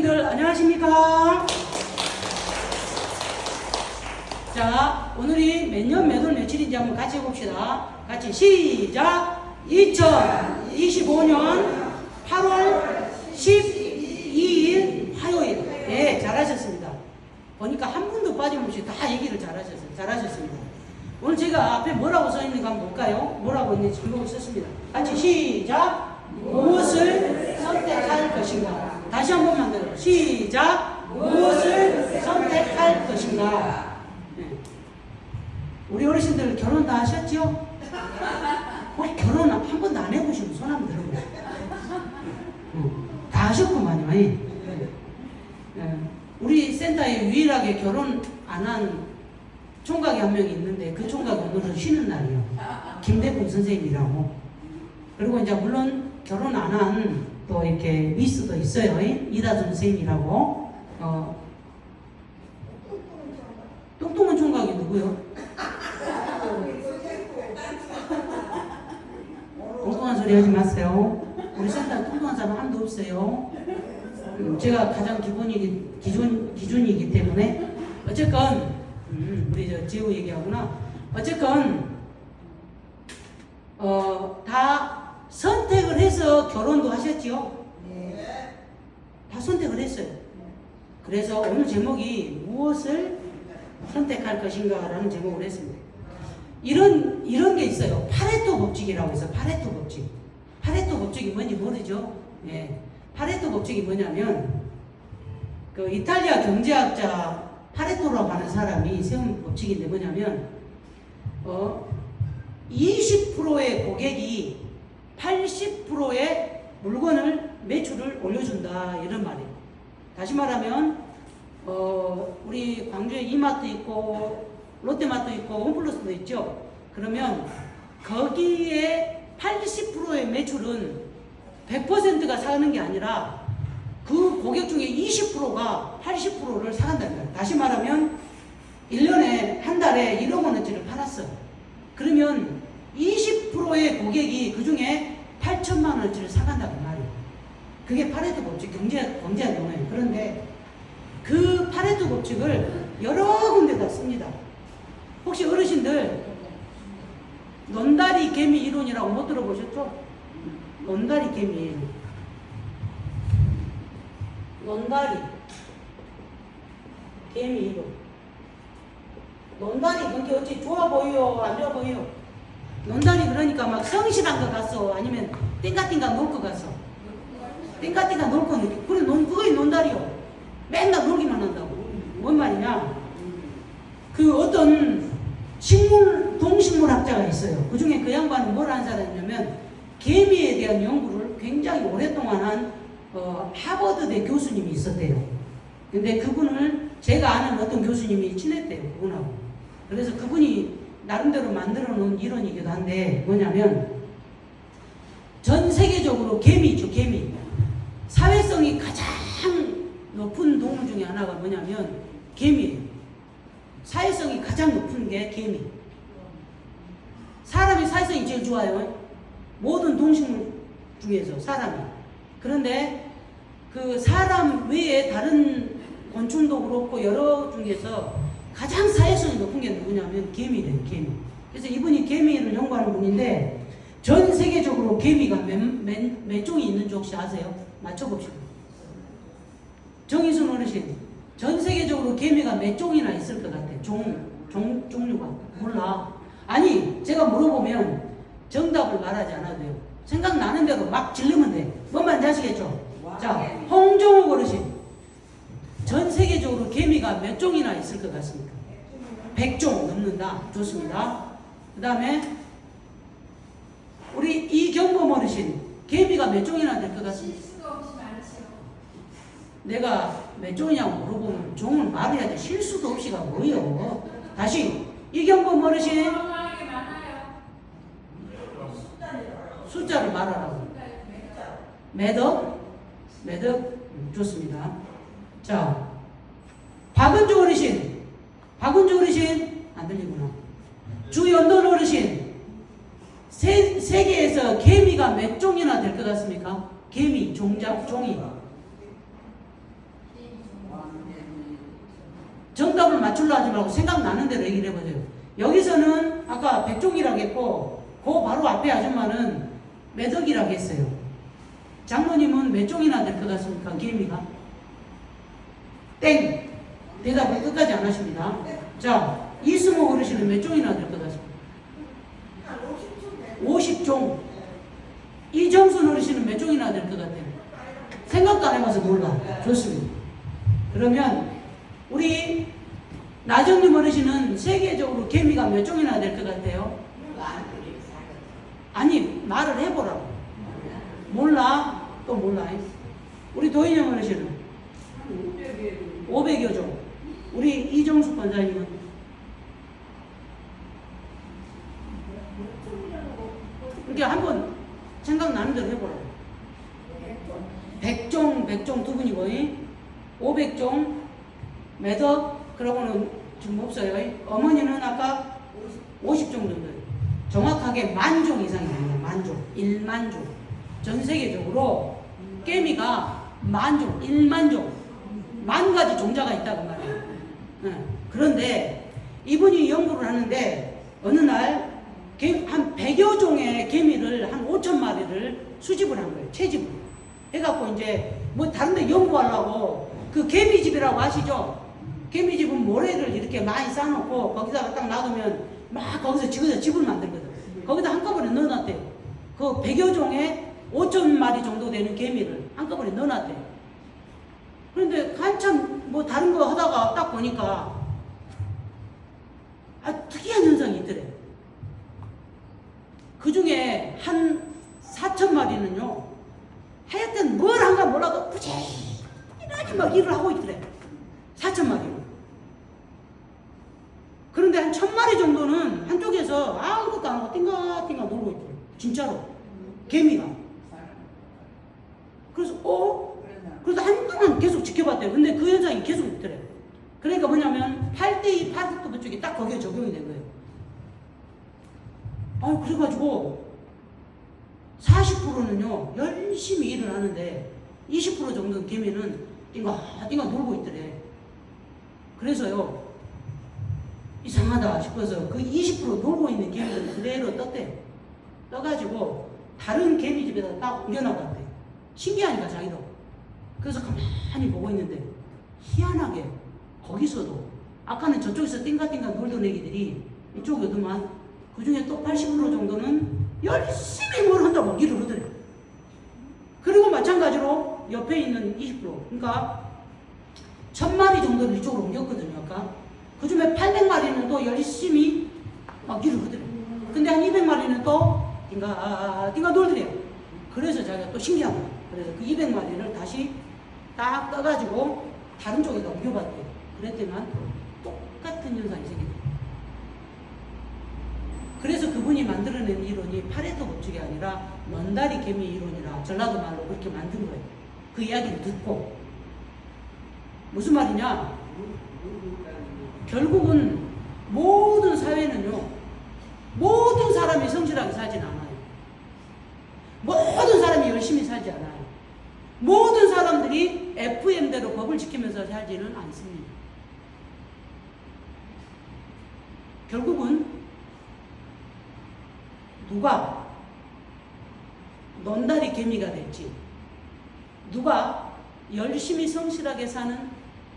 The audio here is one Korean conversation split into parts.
어르신들 안녕하십니까? 자, 오늘이 몇 년 몇 월 며칠인지 한번 같이 해봅시다. 같이 시작! 2025년 8월 12일 화요일. 네, 잘하셨습니다. 보니까 한 분도 빠짐없이 다 얘기를 잘하셨습니다. 오늘 제가 앞에 뭐라고 써있는가 한번 볼까요? 뭐라고 있는지 한번 썼습니다. 같이 시작! 무엇을 선택할 것인가? 다시 한 번만 더. 시작! 무엇을 선택할 것인가? 네. 우리 어르신들 결혼 다 하셨죠? 혹시 결혼 한 번도 안 해보시면 손 한번 들어보세요. 다 하셨구만요. 네. 우리 센터에 유일하게 결혼 안 한 총각이 한 명이 있는데 그 총각이 오늘은 쉬는 날이에요. 김대kun 선생님이라고. 그리고 이제 물론 결혼 안 한 또 이렇게 미스도 있어요. 이다준 선생님이라고. 뚱뚱한 총각이 누구요? 뚱뚱한 소리 하지 마세요. 우리 센터 뚱뚱한 사람 한도 없어요. 제가 가장 기준이기 때문에 어쨌건 우리 저 지우 얘기하구나. 어쨌건 다 선택을 해서 결혼도 하셨지요? 네. 다 선택을 했어요. 그래서 오늘 제목이 무엇을 선택할 것인가 라는 제목을 했습니다. 이런 게 있어요. 파레토 법칙이라고 해서 파레토 법칙. 파레토 법칙이 뭔지 모르죠? 예. 파레토 법칙이 뭐냐면 그 이탈리아 경제학자 파레토라고 하는 사람이 세운 법칙인데 뭐냐면 20%의 고객이 80%의 물건을 매출을 올려준다 이런 말이에요. 다시 말하면 우리 광주에 이마트 있고 롯데마트 있고 홈플러스도 있죠. 그러면 거기에 80%의 매출은 100%가 사는 게 아니라 그 고객 중에 20%가 80%를 사간다는 거예요. 다시 말하면 1년에 한 달에 1억 원어치를 팔았어. 그러면 20%의 고객이 그 중에 8천만 원어치를 사간다는 말이에요. 그게 파레토 법칙, 경제학 용어예요. 그런데 그 파레토 법칙을 여러 군데다 씁니다. 혹시 어르신들 논다리 개미 이론이라고 못 들어보셨죠? 논다리 개미 이론. 논다리 개미 이론. 논다리 그게 어찌 좋아 보여 안 좋아 보여? 논다리 그러니까 막 성실한 거 같소 아니면 띵가띵가 놀 거 같소? 띵가띵가 놀 거 느끼. 그래 그게 논다리요. 맨날 놀기만 한다고. 뭔 말이냐? 그 어떤 동식물학자가 있어요. 그 중에 그 양반은 뭘 한 사람이냐면 개미에 대한 연구를 굉장히 오랫동안 한 하버드대 교수님이 있었대요. 근데 그분을 제가 아는 어떤 교수님이 친했대요. 그분하고. 그래서 그분이 나름대로 만들어 놓은 이론이기도 한데 뭐냐면 전 세계적으로 개미 있죠. 개미. 사회성이 가장 높은 동물 중에 하나가 뭐냐면 개미예요. 사회성이 가장 높은 게 개미. 사람이 사회성이 제일 좋아요. 모든 동식물 중에서 사람이. 그런데 그 사람 외에 다른 곤충도 그렇고 여러 중에서 가장 사회성이 높은 게 누구냐면 개미래요. 개미. 그래서 이분이 개미를 연구하는 분인데 전 세계적으로 개미가 몇 종이 있는지 혹시 아세요? 맞춰봅시다. 정희순 어르신, 전 세계적으로 개미가 몇 종이나 있을 것 같아요? 종류가. 몰라. 아니, 제가 물어보면 정답을 말하지 않아도 돼요. 생각나는 대로 막 질르면 돼. 뭔 말인지 아시겠죠? 자, 홍종욱 어르신. 전 세계적으로 개미가 몇 종이나 있을 것 같습니까? 100종 넘는다. 좋습니다. 그 다음에 우리 이경범 어르신. 개미가 몇 종이나 될 것 같습니까? 내가 몇 종이냐고 물어보면 종을 말해야지. 실수도 없이가 뭐예요? 다시 이경범 어르신 숫자를 말하라고. 매덕? 좋습니다. 자, 박은주 어르신 안 들리구나. 주연돈 어르신 세계에서 개미가 몇 종이나 될 것 같습니까? 개미 종이 맞출라 하지 말고 생각나는 대로 얘기를 해보세요. 여기서는 아까 백종이라고 했고 그 바로 앞에 아줌마는 매덕이라고 했어요. 장모님은 몇 종이나 될 것 같습니까? 개미가? 땡! 대답을 끝까지 안 하십니다. 자, 이승호 어르신은 몇 종이나 될 것 같습니까? 50종. 이정순 어르신은 몇 종이나 될 것 같아요? 생각도 안 해봐서 몰라. 좋습니다. 그러면 우리 나정님 어르신은 세계적으로 개미가 몇 종이나 될 것 같아요? 아니, 말을 해보라고. 몰라? 또 몰라. 우리 도인영 어르신은 500여 종. 우리 이정숙 권사님은 이렇게 한번 생각나는 대로 해보라고. 100종 두 분이고 500종 매덕 그러고는 지금 없어요. 어머니는 아까 50종 정도예요. 정확하게 10,000종 이상이 아니에요. 10,000종, 10,000종. 전 세계적으로 개미가 10,000종, 10,000종, 10,000가지 종자가 있다고 말이에요. 그런데 이분이 연구를 하는데 어느 날 한 100여 종의 개미를 한 5,000마리를 수집을 한 거예요. 채집을. 해갖고 이제 뭐 다른 데 연구하려고 그 개미집이라고 아시죠? 개미집은 모래를 이렇게 많이 쌓아놓고 거기다가 딱 놔두면 막 거기서 집을 만들거든. 거기다 한꺼번에 넣어놨대요. 그 100여 종에 5,000마리 정도 되는 개미를 한꺼번에 넣어놨대요. 그런데 한참 뭐 다른 거 하다가 딱 보니까 특이한 현상이 있더래. 그 중에 한 4,000마리는요, 하여튼 뭘 한가 몰라도 부지런히 막 일을 하고 있더래. 4,000마리는. 그런데 한 1,000마리 정도는 한쪽에서 아무것도 안 하고 띵가띵가 놀고 있더래. 진짜로. 개미가. 그래서 그래서 한동안 계속 지켜봤대요. 근데 그 현상이 계속 있더래. 그러니까 뭐냐면 8대2 파트너브 쪽이 딱 거기에 적용이 된 거예요. 그래가지고 40%는요 열심히 일을 하는데 20% 정도는 개미는 띵가띵가 놀고 있더래. 그래서요 이상하다 싶어서 그 20% 놀고 있는 개미는 그대로 떴대. 떠가지고 다른 개미집에다 딱 옮겨놔봤대. 신기하니까 자기도. 그래서 가만히 보고 있는데 희한하게 거기서도 아까는 저쪽에서 띵가띵가 놀던 애기들이 이쪽에 오더만 그 중에 또 80% 정도는 열심히 뭘 한다고 일을 하더래. 그리고 마찬가지로 옆에 있는 20% 그러니까 1,000마리 정도를 이쪽으로 옮겼거든요. 아까 그 중에 800마리는 또 열심히 막 일을 하더래. 근데 한 200마리는 또 띵가 놀더래요. 그래서 자기가 또 신기한 거야. 그래서 그 200마리를 다시 딱 떠가지고 다른 쪽에다 옮겨봤대요. 그랬더니만 똑같은 현상이 생겼대요. 그래서 그분이 만들어낸 이론이 파레토 법칙이 아니라 넌다리 개미 이론이라 전라도 말로 그렇게 만든 거예요. 그 이야기를 듣고. 무슨 말이냐? 결국은 모든 사회는요, 모든 사람이 성실하게 살진 않아요. 모든 사람이 열심히 살지 않아요. 모든 사람들이 FM대로 법을 지키면서 살지는 않습니다. 결국은 누가 넌다리 개미가 될지, 누가 열심히 성실하게 사는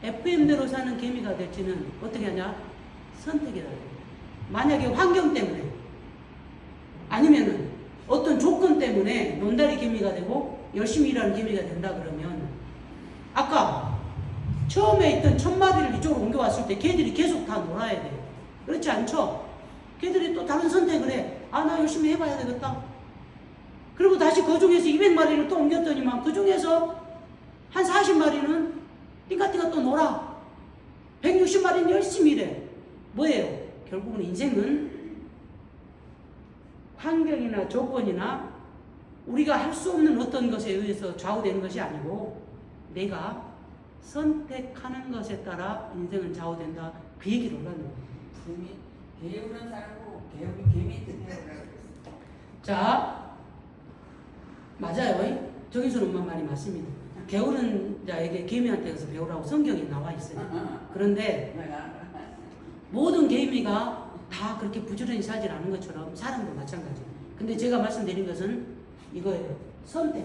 FM대로 사는 개미가 될지는 어떻게 하냐? 선택이다. 만약에 환경 때문에 아니면은 어떤 조건 때문에 넌다리 개미가 되고 열심히 일하는 개미가 된다 그러면 아까 처음에 있던 1,000마리를 이쪽으로 옮겨왔을 때 걔들이 계속 다 놀아야 돼요. 그렇지 않죠? 걔들이 또 다른 선택을 해. 나 열심히 해봐야 되겠다. 그리고 다시 그 중에서 200마리를 또 옮겼더니만 그 중에서 한 40마리는 띵가띵가 또 놀아. 160마리는 열심히 일해. 뭐예요? 결국은 인생은 환경이나 조건이나 우리가 할 수 없는 어떤 것에 의해서 좌우되는 것이 아니고 내가 선택하는 것에 따라 인생은 좌우된다. 그 얘기를 하는 거예요. 개우는 사람고 개미 듣는 자, 맞아요. 정희순 엄마 말이 맞습니다. 게으른 자에게 개미한테 가서 배우라고 성경에 나와 있어요. 그런데 내가 모든 개미가 다 그렇게 부지런히 살지 않은 것처럼 사람도 마찬가지예요. 근데 제가 말씀드린 것은 이거예요. 선택.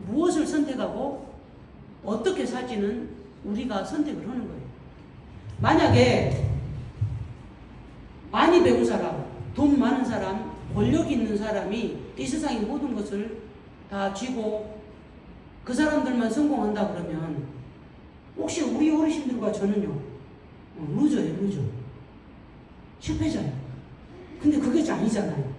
무엇을 선택하고 어떻게 살지는 우리가 선택을 하는 거예요. 만약에 많이 배운 사람, 돈 많은 사람, 권력 있는 사람이 이 세상의 모든 것을 다 쥐고 그 사람들만 성공한다 그러면 혹시 우리 어르신들과 저는요, 루저예요, 루저. 실패자예요. 근데 그게 아니잖아요.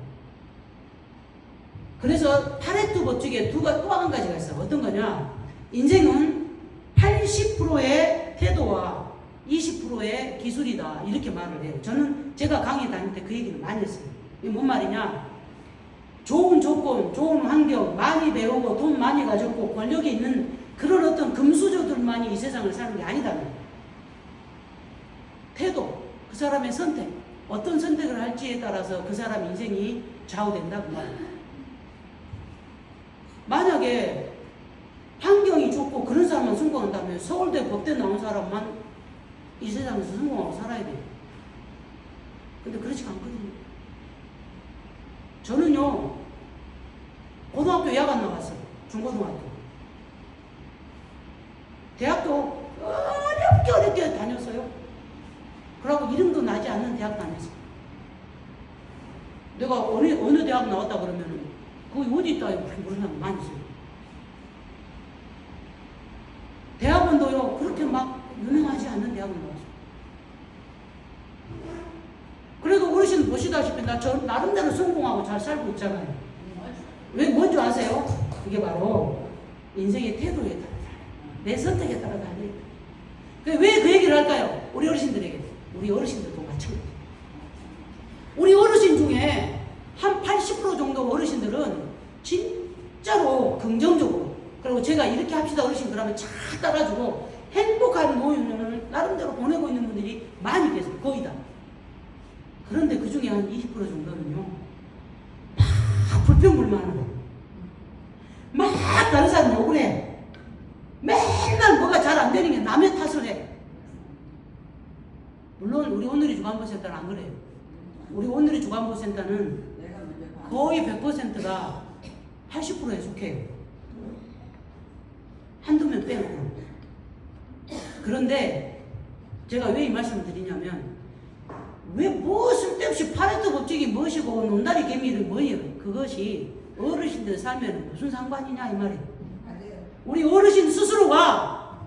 그래서 파레토 법칙에 또 한 가지가 있어요. 어떤 거냐? 인생은 80%의 태도와 20%의 기술이다. 이렇게 말을 해요. 저는 제가 강의 다닐 때 그 얘기를 많이 했어요. 이게 뭔 말이냐? 좋은 조건, 좋은 환경, 많이 배우고 돈 많이 가졌고 권력이 있는 그런 어떤 금수저들만이 이 세상을 사는 게 아니다는 거예요. 태도, 그 사람의 선택, 어떤 선택을 할지에 따라서 그 사람 인생이 좌우된다고 말해요. 만약에 환경이 좋고 그런 사람만 성공한다면 서울대 법대 나온 사람만 이 세상에서 성공하고 살아야 돼요. 근데 그렇지가 않거든요. 저는요, 고등학교 야간 나왔어요. 중고등학교. 대학도 어렵게 다녔어요. 그러고 이름도 나지 않는 대학 다녔어요. 내가 어느 대학 나왔다 그러면은 거기 어디 있다 모르는 사람 많이 있어요. 대학원도요, 그렇게 막 유명하지 않는 대학원 나왔어요. 그래도 어르신 보시다시피 저 나름대로 성공하고 잘 살고 있잖아요. 왜 뭔지 아세요? 그게 바로 인생의 태도에 따라 달라요. 내 선택에 따라 달라요. 왜 그 얘기를 할까요? 우리 어르신들에게. 우리 어르신들도 마찬가지예요. 우리 어르신 중에 한 80% 정도 어르신들은 진짜로 긍정적으로, 그리고 제가 이렇게 합시다 어르신 그러면 잘 따라주고 행복한 노년을 나름대로 보내고 있는 분들이 많이 계세요. 거의 다. 그런데 그 중에 한 20% 정도는요, 막 불평불만하는 거예요. 막 다른 사람 욕을 해. 맨날 뭐가 잘 안 되는 게 남의 탓을 해. 물론 우리 오늘의 주간보센터는 안 그래요. 우리 오늘의 주간보센터는 거의 100%가 80%에 속해요. 한두 명 빼놓고. 그런데 제가 왜 이 말씀을 드리냐면, 왜 뭐 쓸데없이 파레토 법칙이 무엇이고 논다리 개미를 뭐예요? 그것이 어르신들 삶에는 무슨 상관이냐 이 말이에요. 우리 어르신 스스로가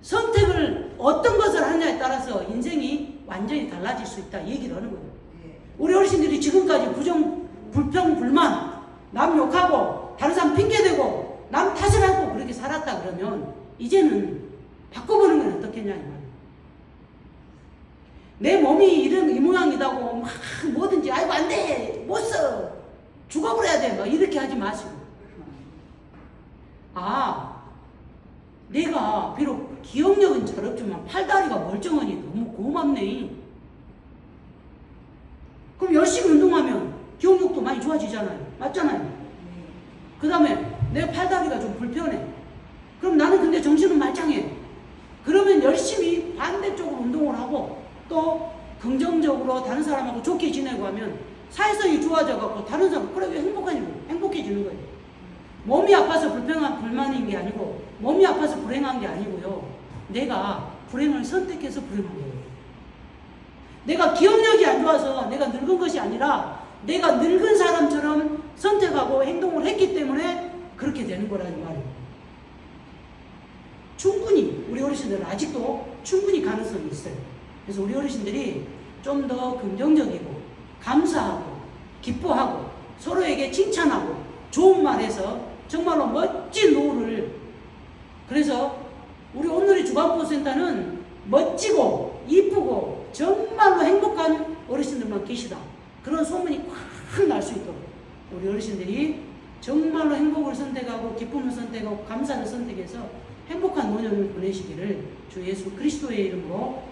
선택을 어떤 것을 하냐에 따라서 인생이 완전히 달라질 수 있다 얘기를 하는 거예요. 우리 어르신들이 지금까지 불평, 불만, 남 욕하고 다른 사람 핑계대고 남 탓을 하고 그렇게 살았다 그러면 이제는 바꿔보는 건 어떻겠냐 이 말이에요. 내 몸이 이 모양이다고 막 뭐든지 아이고 안 돼, 못 써, 죽어버려야 돼, 막 이렇게 하지 마시고, 내가 비록 기억력은 잘 없지만 팔다리가 멀쩡하니 너무 고맙네. 그럼 열심히 운동하면 기억력도 많이 좋아지잖아요. 맞잖아요. 그 다음에 내 팔다리가 좀 불편해. 그럼 나는 근데 정신은 말짱해. 그러면 열심히 반대쪽으로 운동을 하고 또 긍정적으로 다른 사람하고 좋게 지내고 하면 사회성이 좋아져갖고 다른 사람, 그래, 행복해지는 거예요. 몸이 아파서 불만인 게 아니고, 몸이 아파서 불행한 게 아니고요. 내가 불행을 선택해서 불행한 거예요. 내가 기억력이 안 좋아서 내가 늙은 것이 아니라 내가 늙은 사람처럼 선택하고 행동을 했기 때문에 그렇게 되는 거라는 말이에요. 충분히 우리 어르신들은 아직도 충분히 가능성이 있어요. 그래서 우리 어르신들이 좀 더 긍정적이고 감사하고 기뻐하고 서로에게 칭찬하고 좋은 말해서 정말로 멋진 노후를, 그래서 우리 오늘의 주간보센터는 멋지고 이쁘고 정말로 행복한 어르신들만 계시다, 그런 소문이 확 날 수 있도록 우리 어르신들이 정말로 행복을 선택하고 기쁨을 선택하고 감사를 선택해서 행복한 노년을 보내시기를 주 예수 그리스도의 이름으로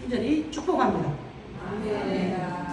간절히 축복합니다. 아멘.